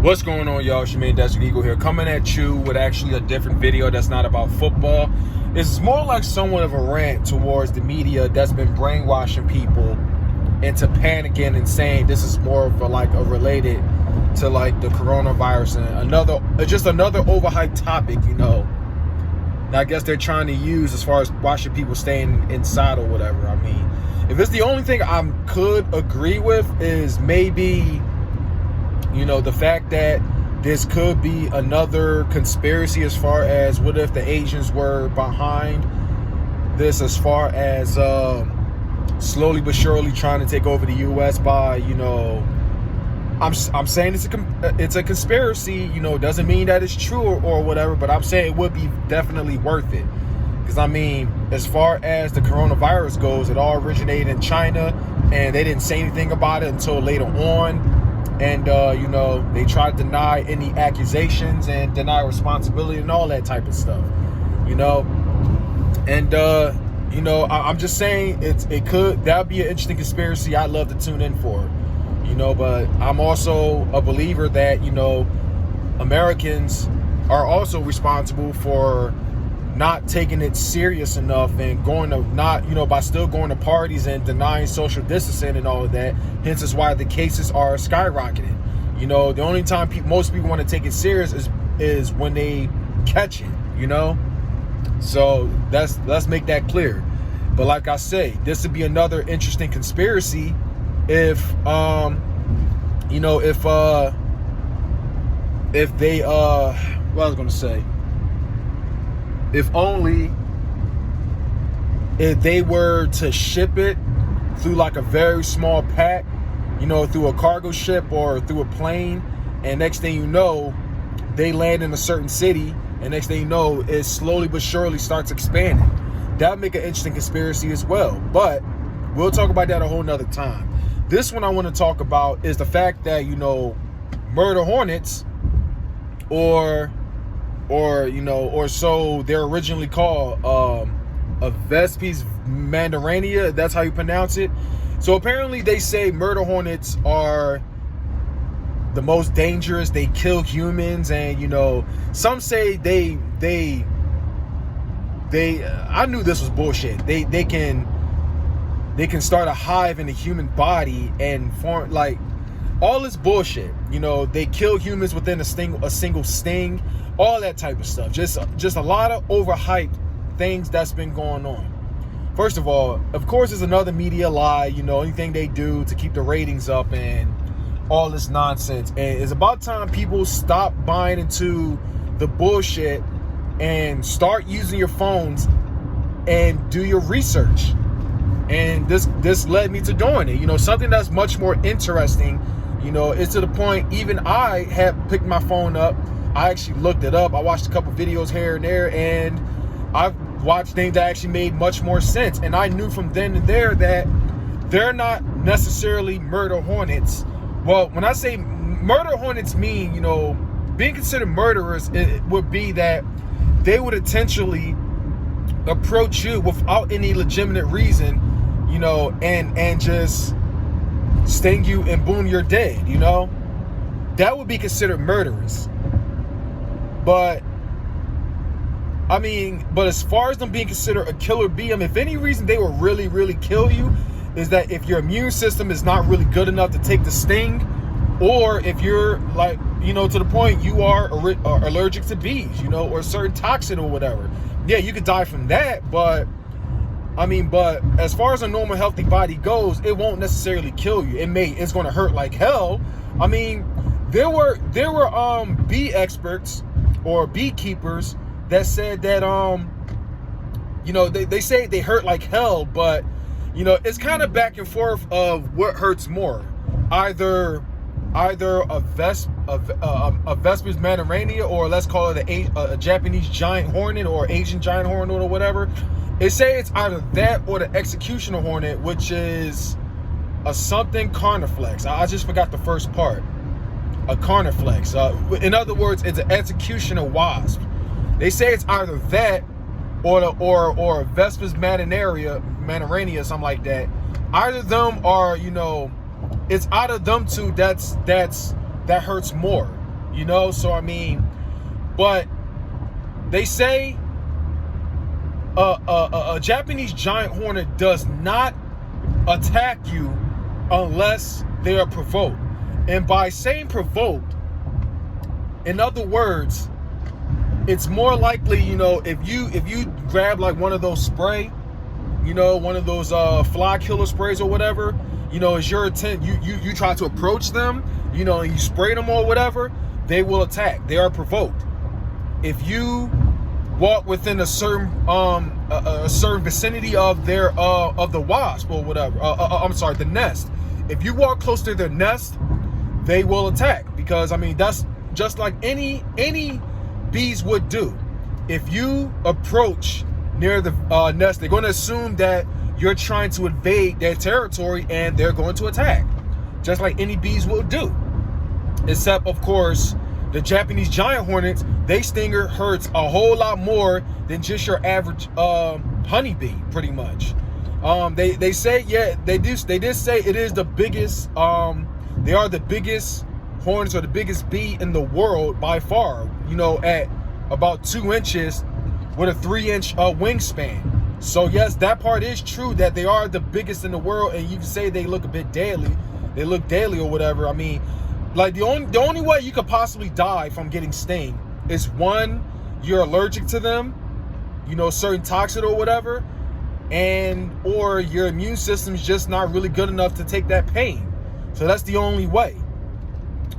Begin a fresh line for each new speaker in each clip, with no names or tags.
What's going on, y'all? It's your man Desert Eagle here, coming at you with actually a different video that's not about football. It's more like somewhat of a rant towards the media that's been brainwashing people into panicking and saying this is more of a related to like the coronavirus and just another overhyped topic, And I guess they're trying to use as far as watching people staying inside or whatever. I mean, if it's the only thing I could agree with is maybe, the fact that this could be another conspiracy as far as what if the Asians were behind this, as far as slowly but surely trying to take over the U.S. by, I'm saying it's a conspiracy, doesn't mean that it's true or whatever, but I'm saying it would be definitely worth it. Because, I mean, as far as the coronavirus goes, it all originated in China, and they didn't say anything about it until later on. And, they try to deny any accusations and deny responsibility and all that type of stuff, And, I'm just saying that would be an interesting conspiracy I'd love to tune in for, But I'm also a believer that, Americans are also responsible for not taking it serious enough and by still going to parties and denying social distancing and all of that. Hence is why the cases are skyrocketing. The only time most people want to take it serious is when they catch it, So let's make that clear. But like I say, this would be another interesting conspiracy if if they were to ship it through like a very small pack, through a cargo ship or through a plane, and next thing you know, they land in a certain city, and next thing you know, it slowly but surely starts expanding. That would make an interesting conspiracy as well, but we'll talk about that a whole nother time. This one I want to talk about is the fact that, murder hornets, or so they're originally called, a Vespes mandarania, that's how you pronounce it. So apparently they say murder hornets are the most dangerous. They kill humans, and some say they I knew this was bullshit. They can start a hive in the human body and form like all this bullshit. They kill humans within a single sting, all that type of stuff. Just a lot of overhyped things that's been going on. First of all, of course, it's another media lie, anything they do to keep the ratings up and all this nonsense. And it's about time people stop buying into the bullshit and start using your phones and do your research. And this led me to doing it. Something that's much more interesting, it's to the point even I have picked my phone up. I actually looked it up. I watched a couple videos here and there, and I've watched things that actually made much more sense. And I knew from then and there that they're not necessarily murder hornets. Well, when I say murder hornets mean, being considered murderers, it would be that they would intentionally approach you without any legitimate reason, and just sting you and boom, you're dead, That would be considered murderous. But as far as them being considered a killer bee, if any reason they will really, really kill you is that if your immune system is not really good enough to take the sting, or if you're like, to the point you are allergic to bees, or a certain toxin or whatever. Yeah, you could die from that, but as far as a normal healthy body goes, it won't necessarily kill you. It's going to hurt like hell. There were bee experts or beekeepers that said that they say they hurt like hell, but it's kind of back and forth of what hurts more, either a Vespes mandarania, or let's call it a Japanese giant hornet or Asian giant hornet or whatever. They say it's either that or the executioner hornet, which is a something carniflex. I just forgot the first part. A carniflex. In other words, it's an executioner wasp. They say it's either that or a Vespes mandarania, something like that. Either of them are, it's out of them two that hurts more. You know, so I mean, but they say a Japanese giant hornet does not attack you unless they are provoked. And by saying provoked, in other words, it's more likely, you know, if you grab like one of those spray, you know, one of those fly killer sprays or whatever, you know, it's your intent, you try to approach them, you know, and you spray them or whatever, they will attack. They are provoked. If you walk within a certain vicinity of their of the wasp or whatever, I'm sorry, the nest. If you walk close to their nest, they will attack, because I mean that's just like any bees would do. If you approach near the nest, they're going to assume that you're trying to invade their territory, and they're going to attack, just like any bees will do. Except, of course, the Japanese giant hornets, they stinger hurts a whole lot more than just your average honeybee, pretty much. They say, yeah, they did say it is the biggest. They are the biggest hornets, or the biggest bee in the world by far. You know, at about 2 inches with a 3-inch wingspan. So yes, that part is true, that they are the biggest in the world, and you can say they look a bit daily. They look daily or whatever. I mean, like the only way you could possibly die from getting sting is, one, you're allergic to them, you know, certain toxin or whatever, and or your immune system's just not really good enough to take that pain. So that's the only way.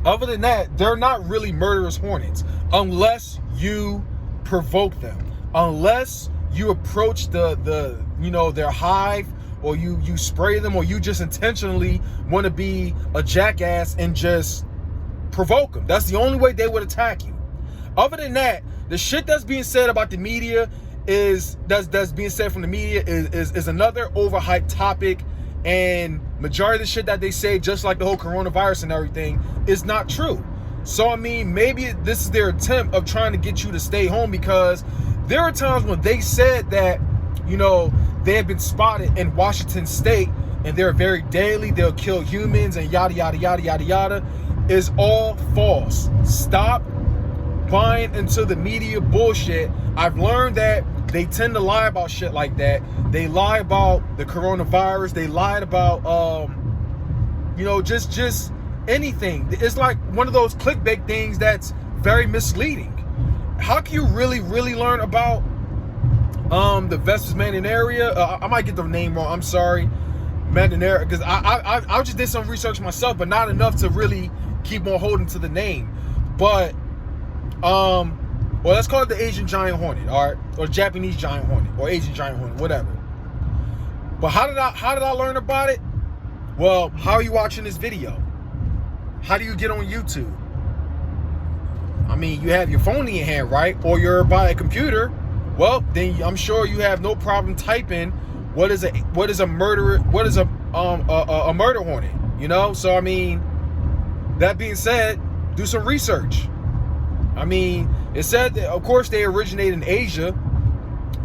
Other than that, they're not really murderous hornets unless you provoke them, unless you approach the you know, their hive, or you spray them, or you just intentionally want to be a jackass and just provoke them. That's the only way they would attack you. Other than that, the shit that's being said about the media that's being said from the media is another overhyped topic, and majority of the shit that they say, just like the whole coronavirus and everything, is not true. So I mean, maybe this is their attempt of trying to get you to stay home, because there are times when they said that, you know, they have been spotted in Washington State, and they're very deadly, they'll kill humans, and yada yada yada yada yada, is all false. Stop buying into the media bullshit. I've learned that they tend to lie about shit like that. They lie about the coronavirus. They lied about you know, just anything. It's like one of those clickbait things that's very misleading. How can you really learn about the Vestas Mandinaria? I might get the name wrong, I'm sorry, Mandinaria, because I just did some research myself, but not enough to really keep on holding to the name. But well, let's call it the Asian giant hornet, all right, or Japanese giant hornet, or Asian giant hornet, whatever. But how did I learn about it? Well, how are you watching this video? How do you get on YouTube? I mean, you have your phone in your hand, right? Or you're by a computer. Well, then I'm sure you have no problem typing what is a murder hornet, you know? So I mean, that being said, do some research. I mean, it said that, of course, they originate in Asia,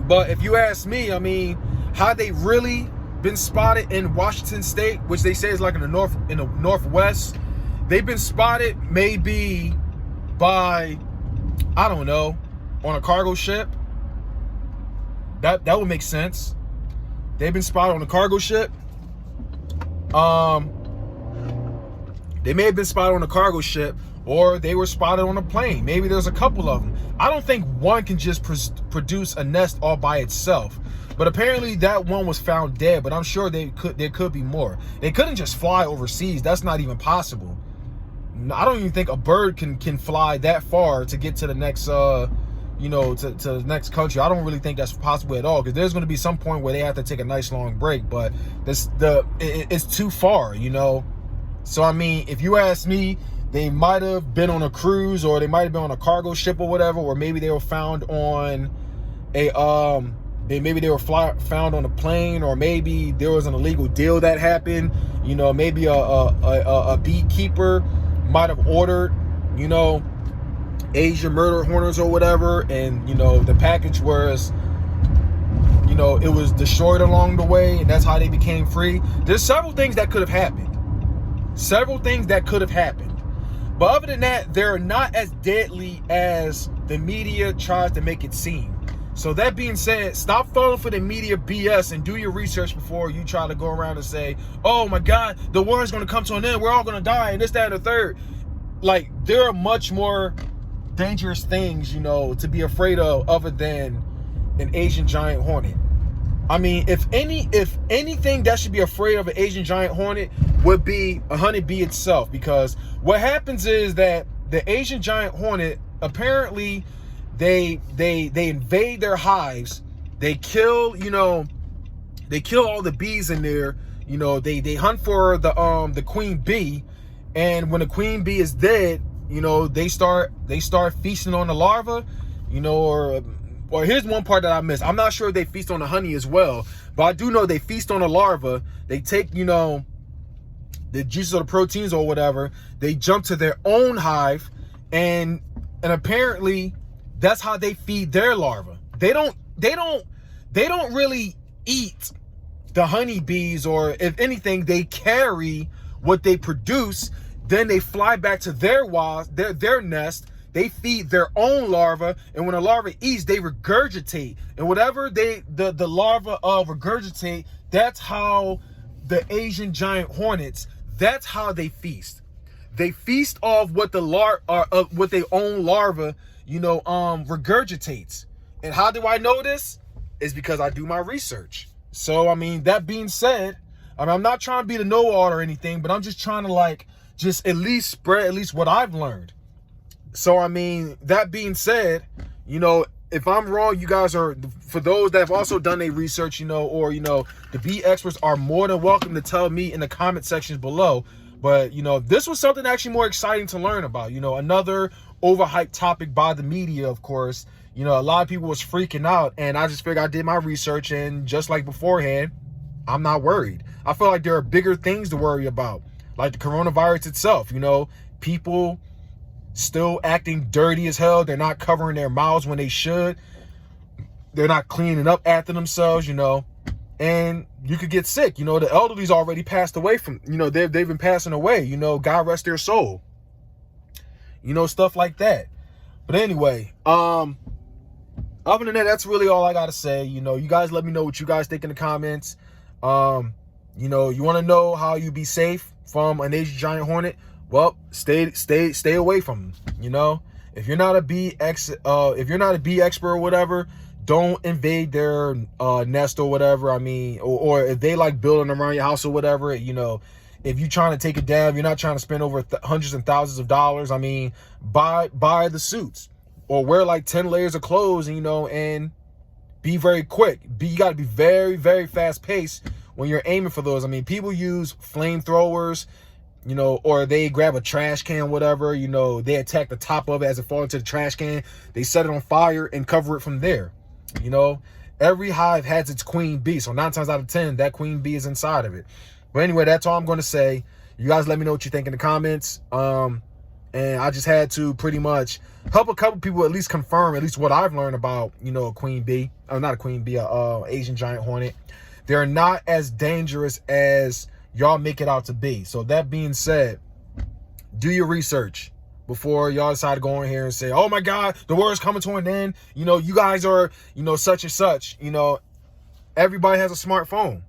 but if you ask me, I mean, how they really been spotted in Washington State, which they say is like in the northwest, they've been spotted maybe by, I don't know, on a cargo ship. That would make sense. They've been spotted on a cargo ship. They may have been spotted on a cargo ship, or they were spotted on a plane. Maybe there's a couple of them. I don't think one can just produce a nest all by itself. But apparently that one was found dead, but I'm sure there could be more. They couldn't just fly overseas. That's not even possible. I don't even think a bird can fly that far to get to the next you know, to the next country. I don't really think that's possible at all, because there's going to be some point where they have to take a nice long break, but it's too far, you know. So I mean, if you ask me, they might have been on a cruise, or they might have been on a cargo ship or whatever, or maybe they were found on a maybe they were found on a plane, or maybe there was an illegal deal that happened. You know, maybe a beekeeper might have ordered, you know, Asian murder hornets or whatever, and you know, the package was, you know, it was destroyed along the way, and that's how they became free. There's several things that could have happened. But other than that, they're not as deadly as the media tries to make it seem. So that being said, stop falling for the media BS and do your research before you try to go around and say, oh my God, the world's going to come to an end. We're all going to die and this, that, and the third. Like, there are much more dangerous things, you know, to be afraid of other than an Asian giant hornet. I mean, if anything that should be afraid of an Asian giant hornet would be a honeybee itself, because what happens is that the Asian giant hornet, apparently they invade their hives, they kill, you know, they kill all the bees in there, you know, they hunt for the queen bee, and when the queen bee is dead, you know, they start feasting on the larva, you know, or here's one part that I missed. I'm not sure if they feast on the honey as well, but I do know they feast on the larva. They take, you know, the juices or the proteins or whatever, they jump to their own hive, and apparently that's how they feed their larva. They don't really eat the honeybees, or if anything, they carry what they produce. Then they fly back to their nest. They feed their own larva, and when a larva eats, they regurgitate. And whatever the larva regurgitate, that's how the Asian giant hornets, that's how they feast. They feast off what what their own larva, you know, regurgitates. And how do I know this? Is because I do my research. So, I mean, that being said, I'm not trying to be the know-all or anything, but I'm just trying to just at least spread at least what I've learned. So, I mean, that being said, you know, if I'm wrong, you guys are, for those that have also done their research, you know, or, you know, the bee experts are more than welcome to tell me in the comment sections below. But, you know, this was something actually more exciting to learn about, you know, another overhyped topic by the media, of course. You know, a lot of people was freaking out, and I just figured I did my research, and just like beforehand, I'm not worried. I feel like there are bigger things to worry about, like the coronavirus itself. You know, people still acting dirty as hell. They're not covering their mouths when they should. They're not cleaning up after themselves, you know, and you could get sick. You know, the elderly's already passed away from, you know, they've been passing away, you know, God rest their soul, you know, stuff like that. But anyway, other than that, that's really all I got to say. You know, you guys let me know what you guys think in the comments. You know, you want to know how you be safe from an Asian giant hornet? Well, stay away from them. You know, if you're not a bee expert or whatever, don't invade their nest or whatever. I mean, or if they like building around your house or whatever, you know, if you're trying to take it down, you're not trying to spend over hundreds and thousands of dollars. I mean, buy the suits or wear like 10 layers of clothes, you know, and be very quick. You got to be very, very fast paced when you're aiming for those. I mean, people use flamethrowers, you know, or they grab a trash can, whatever, you know, they attack the top of it as it falls into the trash can. They set it on fire and cover it from there. You know, every hive has its queen bee. So 9 times out of 10, that queen bee is inside of it. But anyway, that's all I'm going to say. You guys let me know what you think in the comments. And I just had to pretty much help a couple people at least confirm at least what I've learned about, you know, a queen bee. Not a queen bee, Asian giant hornet. They're not as dangerous as y'all make it out to be. So that being said, do your research before y'all decide to go in here and say, oh my God, the world's coming to an end. You know, you guys are, you know, such and such. You know, everybody has a smartphone.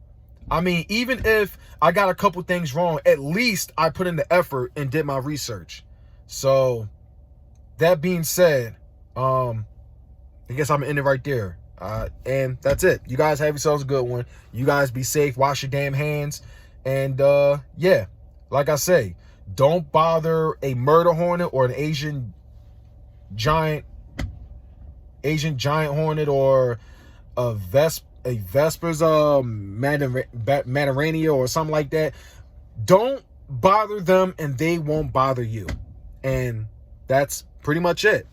I mean, even if I got a couple things wrong, at least I put in the effort and did my research. So that being said, I guess I'm gonna end it right there. And that's it. You guys have yourselves a good one. You guys be safe. Wash your damn hands. And yeah, like I say, don't bother a murder hornet or an Asian giant hornet or a Vesper's Matarania or something like that. Don't bother them and they won't bother you. And that's pretty much it.